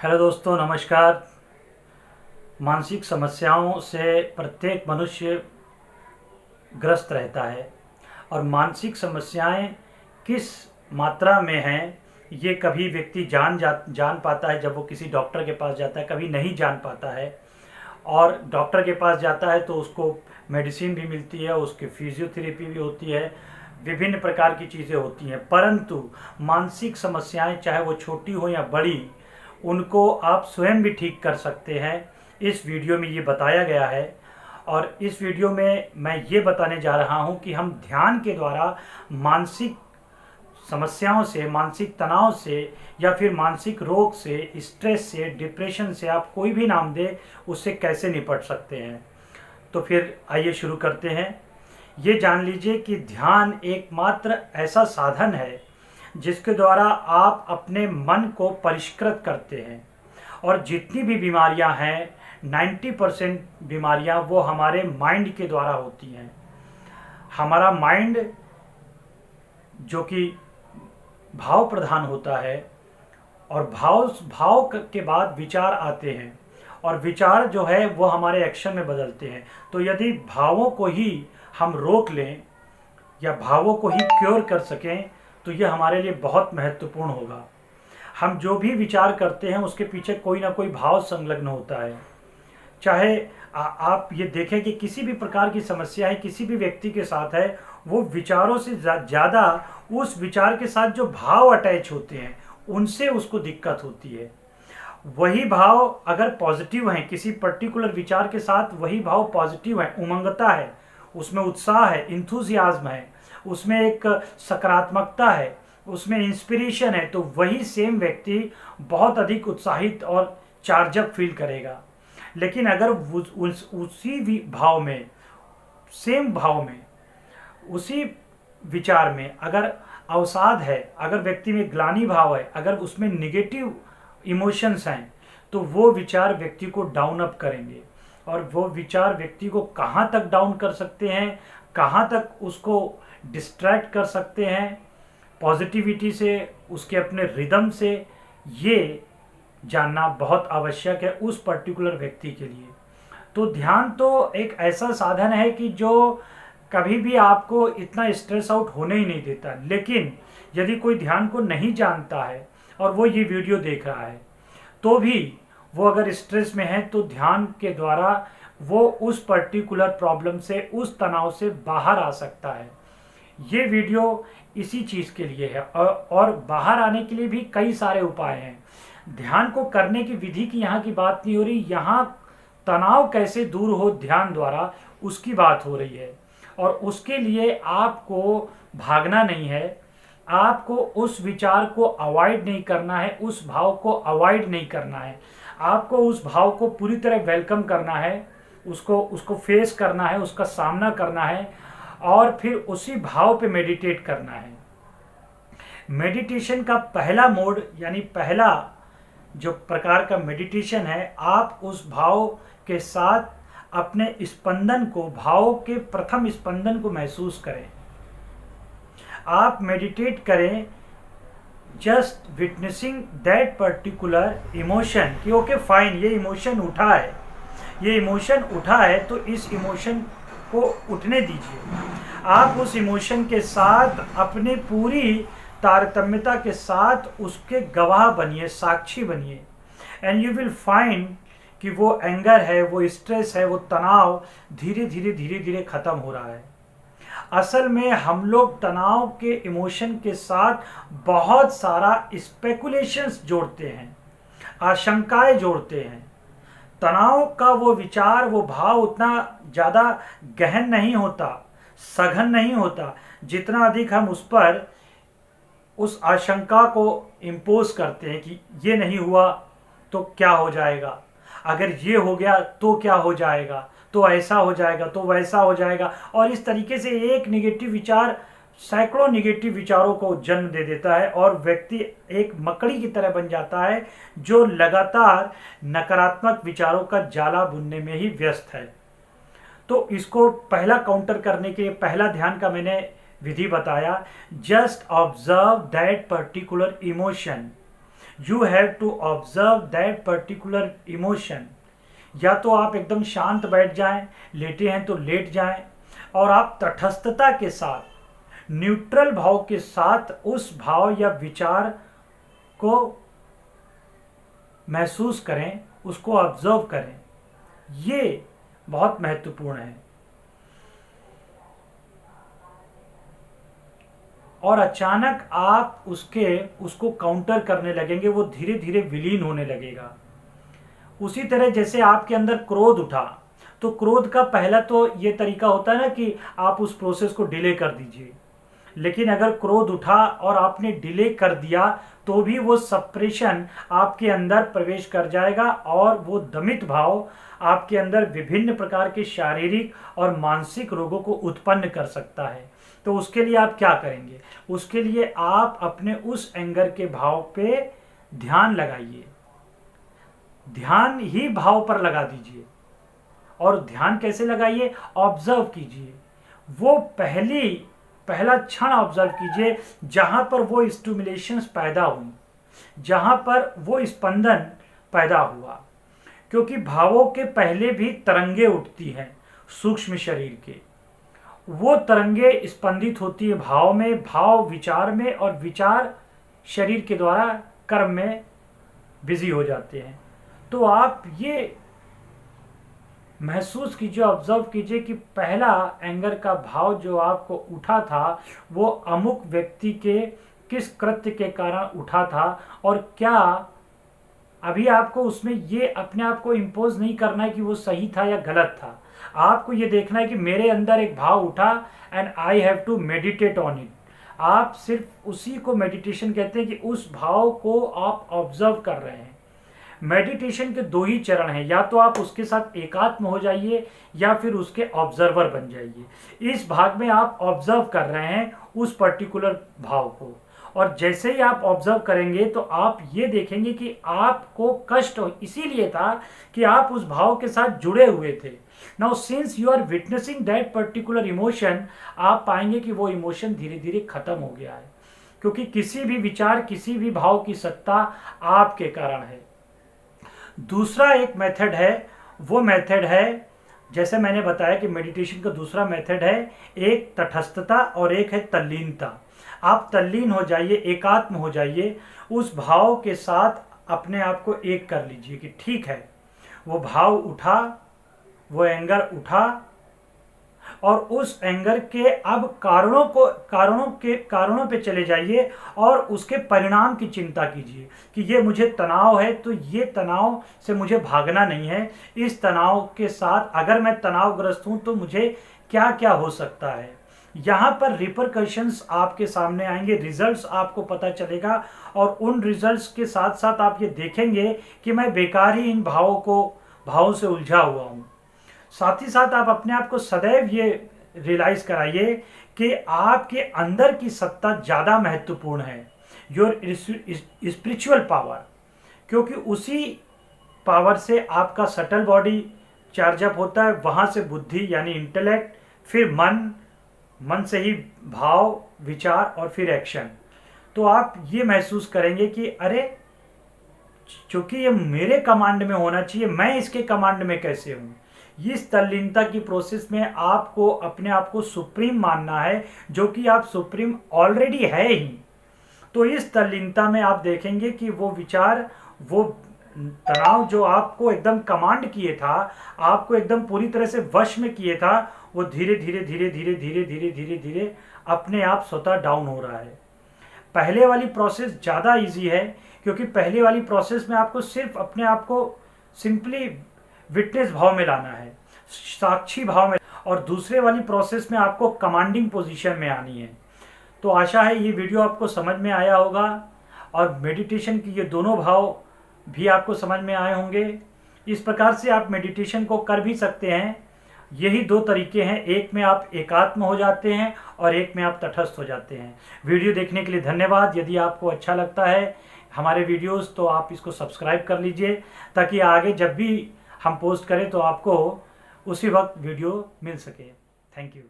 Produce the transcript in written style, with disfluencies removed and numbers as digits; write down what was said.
Hello दोस्तों, नमस्कार। मानसिक समस्याओं से प्रत्येक मनुष्य ग्रस्त रहता है और मानसिक समस्याएं किस मात्रा में हैं ये कभी व्यक्ति जान पाता है जब वो किसी डॉक्टर के पास जाता है, कभी नहीं जान पाता है। और डॉक्टर के पास जाता है तो उसको मेडिसिन भी मिलती है, उसकी फिजियोथेरेपी भी होती है, विभिन्न प्रकार की चीज़ें होती हैं। परंतु मानसिक समस्याएं चाहे वो छोटी हो या बड़ी, उनको आप स्वयं भी ठीक कर सकते हैं। इस वीडियो में ये बताया गया है और इस वीडियो में मैं ये बताने जा रहा हूँ कि हम ध्यान के द्वारा मानसिक समस्याओं से, मानसिक तनाव से या फिर मानसिक रोग से, स्ट्रेस से, डिप्रेशन से, आप कोई भी नाम दे, उससे कैसे निपट सकते हैं। तो फिर आइए शुरू करते हैं। ये जान लीजिए कि ध्यान एकमात्र ऐसा साधन है जिसके द्वारा आप अपने मन को परिष्कृत करते हैं। और जितनी भी बीमारियां हैं, 90% बीमारियां वो हमारे माइंड के द्वारा होती हैं। हमारा माइंड जो कि भाव प्रधान होता है और भाव भाव के बाद विचार आते हैं और विचार जो है वो हमारे एक्शन में बदलते हैं। तो यदि भावों को ही हम रोक लें या भावों को ही क्योर कर सकें तो ये हमारे लिए बहुत महत्वपूर्ण होगा। हम जो भी विचार करते हैं उसके पीछे कोई ना कोई भाव संलग्न होता है। चाहे आप ये देखें कि किसी भी प्रकार की समस्या है, किसी भी व्यक्ति के साथ है, वो विचारों से ज़्यादा उस विचार के साथ जो भाव अटैच होते हैं उनसे उसको दिक्कत होती है। वही भाव अगर पॉजिटिव हैं, किसी पर्टिकुलर विचार के साथ वही भाव पॉजिटिव है, उमंगता है, उसमें उत्साह है, इंथुजियाज्म है, उसमें एक सकारात्मकता है, उसमें इंस्पिरेशन है, तो वही सेम व्यक्ति बहुत अधिक उत्साहित और चार्जअप फील करेगा। लेकिन अगर उसी भी भाव में, सेम भाव में, उसी विचार में अगर अवसाद है, अगर व्यक्ति में ग्लानि भाव है, अगर उसमें निगेटिव इमोशंस हैं, तो वो विचार व्यक्ति को डाउन अप करेंगे। और वो विचार व्यक्ति को कहाँ तक डाउन कर सकते हैं, कहाँ तक उसको डिस्ट्रैक्ट कर सकते हैं पॉजिटिविटी से, उसके अपने रिदम से, ये जानना बहुत आवश्यक है उस पर्टिकुलर व्यक्ति के लिए। तो ध्यान तो एक ऐसा साधन है कि जो कभी भी आपको इतना स्ट्रेस आउट होने ही नहीं देता। लेकिन यदि कोई ध्यान को नहीं जानता है और वो ये वीडियो देख रहा है, तो भी वो अगर स्ट्रेस में है तो ध्यान के द्वारा वो उस पर्टिकुलर प्रॉब्लम से, उस तनाव से बाहर आ सकता है। ये वीडियो इसी चीज़ के लिए है और बाहर आने के लिए भी कई सारे उपाय हैं। ध्यान को करने की विधि की यहाँ की बात नहीं हो रही, यहाँ तनाव कैसे दूर हो ध्यान द्वारा उसकी बात हो रही है। और उसके लिए आपको भागना नहीं है, आपको उस विचार को अवॉइड नहीं करना है, उस भाव को अवॉइड नहीं करना है, आपको उस भाव को पूरी तरह वेलकम करना है, उसको फेस करना है, उसका सामना करना है और फिर उसी भाव पे मेडिटेट करना है। मेडिटेशन का पहला मोड यानी पहला जो प्रकार का मेडिटेशन है, आप उस भाव के साथ अपने स्पंदन को, भाव के प्रथम स्पंदन को महसूस करें। आप मेडिटेट करें just witnessing that particular emotion कि ओके फाइन, ये इमोशन उठा है, ये इमोशन उठा है तो इस इमोशन को उठने दीजिए। आप उस इमोशन के साथ अपनी पूरी तारतम्यता के साथ उसके गवाह बनिए, साक्षी बनिए। एंड यू विल फाइंड कि वो एंगर है, वो स्ट्रेस है, वो तनाव धीरे धीरे खत्म हो रहा है। असल में हम लोग तनाव के इमोशन के साथ बहुत सारा स्पेकुलेशंस जोड़ते हैं, आशंकाएं जोड़ते हैं। तनाव का वो विचार, वो भाव उतना ज़्यादा गहन नहीं होता, सघन नहीं होता, जितना अधिक हम उस पर उस आशंका को इम्पोज करते हैं कि ये नहीं हुआ तो क्या हो जाएगा, अगर ये हो गया तो क्या हो जाएगा, तो ऐसा हो जाएगा, तो वैसा हो जाएगा। और इस तरीके से एक निगेटिव विचार सैकड़ों निगेटिव विचारों को जन्म दे देता है और व्यक्ति एक मकड़ी की तरह बन जाता है जो लगातार नकारात्मक विचारों का जाला बुनने में ही व्यस्त है। तो इसको पहला काउंटर करने के लिए पहला ध्यान का मैंने विधि बताया, just observe that particular emotion. You have to observe that particular emotion. या तो आप एकदम शांत बैठ जाएं, लेटे हैं तो लेट जाएं, और आप तटस्थता के साथ, न्यूट्रल भाव के साथ उस भाव या विचार को महसूस करें, उसको ऑब्जर्व करें। ये बहुत महत्वपूर्ण है। और अचानक आप उसको काउंटर करने लगेंगे, वो धीरे धीरे विलीन होने लगेगा। उसी तरह जैसे आपके अंदर क्रोध उठा, तो क्रोध का पहला तो ये तरीका होता है ना कि आप उस प्रोसेस को डिले कर दीजिए। लेकिन अगर क्रोध उठा और आपने डिले कर दिया तो भी वो सप्रेशन आपके अंदर प्रवेश कर जाएगा, और वो दमित भाव आपके अंदर विभिन्न प्रकार के शारीरिक और मानसिक रोगों को उत्पन्न कर सकता है। तो उसके लिए आप क्या करेंगे? उसके लिए आप अपने उस एंगर के भाव पे ध्यान लगाइए, ध्यान ही भाव पर लगा दीजिए। और ध्यान कैसे लगाइए? ऑब्जर्व कीजिए, वो पहला क्षण ऑब्जर्व कीजिए जहां पर वो स्टिमुलेशंस पैदा हुई, जहां पर वो स्पंदन पैदा हुआ। क्योंकि भावों के पहले भी तरंगे उठती हैं सूक्ष्म शरीर के, वो तरंगे स्पंदित होती है भाव में, भाव विचार में, और विचार शरीर के द्वारा कर्म में बिजी हो जाते हैं। तो आप ये महसूस कीजिए, ऑब्जर्व कीजिए कि पहला एंगर का भाव जो आपको उठा था वो अमुक व्यक्ति के किस कृत्य के कारण उठा था, और क्या अभी आपको उसमें ये अपने आप को इम्पोज नहीं करना है कि वो सही था या गलत था। आपको ये देखना है कि मेरे अंदर एक भाव उठा and I have to meditate on it. आप सिर्फ उसी को मेडिटेशन कहते हैं कि उस भाव को आप ऑब्जर्व कर रहे हैं। मेडिटेशन के दो ही चरण हैं, या तो आप उसके साथ एकात्म हो जाइए या फिर उसके ऑब्जर्वर बन जाइए। इस भाग में आप ऑब्जर्व कर रहे हैं उस पर्टिकुलर भाव को, और जैसे ही आप ऑब्जर्व करेंगे तो आप ये देखेंगे कि आपको कष्ट इसीलिए था कि आप उस भाव के साथ जुड़े हुए थे। Now since you are witnessing that particular emotion, आप पाएंगे कि वो इमोशन धीरे धीरे खत्म हो गया है, क्योंकि किसी भी विचार, किसी भी भाव की सत्ता आपके कारण है। दूसरा एक मेथड है, वो मेथड है, जैसे मैंने बताया कि मेडिटेशन का दूसरा मेथड है एक तटस्थता और एक है तल्लीनता। आप तल्लीन हो जाइए, एकात्म हो जाइए, उस भाव के साथ अपने आप को एक कर लीजिए कि ठीक है, वो भाव उठा, वो एंगर उठा, और उस एंगर के अब कारणों पे चले जाइए और उसके परिणाम की चिंता कीजिए कि ये मुझे तनाव है, तो ये तनाव से मुझे भागना नहीं है। इस तनाव के साथ अगर मैं तनावग्रस्त हूं तो मुझे क्या क्या हो सकता है। यहाँ पर रिपरकशंस आपके सामने आएंगे, रिजल्ट्स आपको पता चलेगा, और उन रिजल्ट्स के साथ साथ आप ये देखेंगे कि मैं बेकार ही इन भावों से उलझा हुआ हूँ। साथ ही साथ आप अपने आप को सदैव ये रियलाइज कराइए कि आपके अंदर की सत्ता ज़्यादा महत्वपूर्ण है, योर स्पिरिचुअल पावर, क्योंकि उसी पावर से आपका सटल बॉडी चार्जअप होता है, वहाँ से बुद्धि यानी इंटेलेक्ट, फिर मन से ही भाव, विचार, और फिर एक्शन। तो आप ये महसूस करेंगे कि अरे, चूंकि ये मेरे कमांड में होना चाहिए, मैं इसके कमांड में कैसे हूँ। इस तल्लीनता की प्रोसेस में आपको अपने आप को सुप्रीम मानना है, जो कि आप सुप्रीम ऑलरेडी है ही। तो इस तल्लीनता में आप देखेंगे कि वो विचार, वो तनाव जो आपको एकदम कमांड किए था, आपको एकदम पूरी तरह से वश में किए था, वो धीरे धीरे धीरे धीरे धीरे धीरे धीरे धीरे अपने आप स्वतः डाउन हो रहा है। पहले वाली प्रोसेस ज़्यादा इजी है, क्योंकि पहले वाली प्रोसेस में आपको सिर्फ अपने आप को सिंपली विटनेस भाव में लाना है, साक्षी भाव में, और दूसरे वाली प्रोसेस में आपको कमांडिंग पोजीशन में आनी है। तो आशा है ये वीडियो आपको समझ में आया होगा, और मेडिटेशन की ये दोनों भाव भी आपको समझ में आए होंगे। इस प्रकार से आप मेडिटेशन को कर भी सकते हैं। यही दो तरीके हैं, एक में आप एकात्म हो जाते हैं और एक में आप तटस्थ हो जाते हैं। वीडियो देखने के लिए धन्यवाद। यदि आपको अच्छा लगता है हमारे वीडियोस तो आप इसको सब्सक्राइब कर लीजिए, ताकि आगे जब भी हम पोस्ट करें तो आपको उसी वक्त वीडियो मिल सके। Thank you.